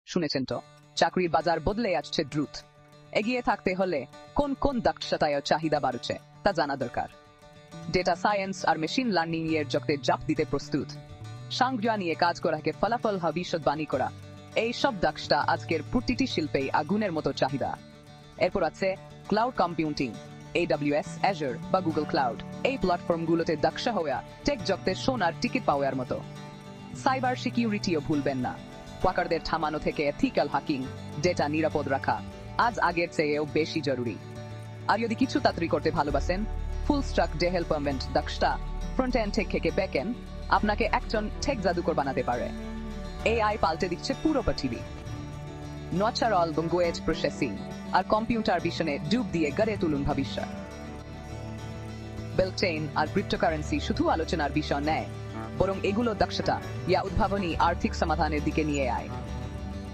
শুনেছেন তো, চাকরির বাজার বদলে আসছে দ্রুত। এগিয়ে থাকতে হলে কোন কোন দক্ষতায় চাহিদা বাড়ছে তা জানা দরকার। ডেটা সায়েন্স আর মেশিন লার্নিং এর জগতে জাপ দিতে প্রস্তুত। সংজ্ঞা নিয়ে কাজ করাকে ফলাফল ভবিষ্যৎবাণী করা, এই সব দক্ষতা আজকের প্রতিটি শিল্পেই আগুনের মতো চাহিদা। এরপর আছে ক্লাউড কম্পিউটিং, AWS, Azure বা গুগল ক্লাউড। এই প্ল্যাটফর্মগুলোতে দক্ষ হওয়া টেক জগতে সোনার টিকিট পাওয়ার মতো। সাইবার সিকিউরিটিও ভুলবেন না। হ্যাকারদের থামানো থেকে এথিক্যাল হ্যাকিং, ডেটা নিরাপদ রাখা আজ আগের চেয়েও বেশি জরুরি। আর যদি কিছু তাড়াতাড়ি করতে ভালোবাসেন, ফুল স্ট্যাক ডেভেলপমেন্ট দক্ষতা, ফ্রন্ট এন্ড থেকে ব্যাক এন্ড আপনাকে একজন টেক জাদুকর বানাতে পারে। AI পাল্টে দিচ্ছে পুরো পৃথিবী। ন্যাচারাল ল্যাঙ্গুয়েজ প্রসেসিং আর কম্পিউটার ভিশনে ডুব দিয়ে গড়ে তুলুন ভবিষ্যৎ। ব্লকচেইন আর ক্রিপ্টোকারেন্সি শুধু আলোচনার বিষয় নয়, বরং এগুলো দক্ষতা ইয়া উদ্ভাবনী আর্থিক সমাধানের দিকে নিয়ে আয়।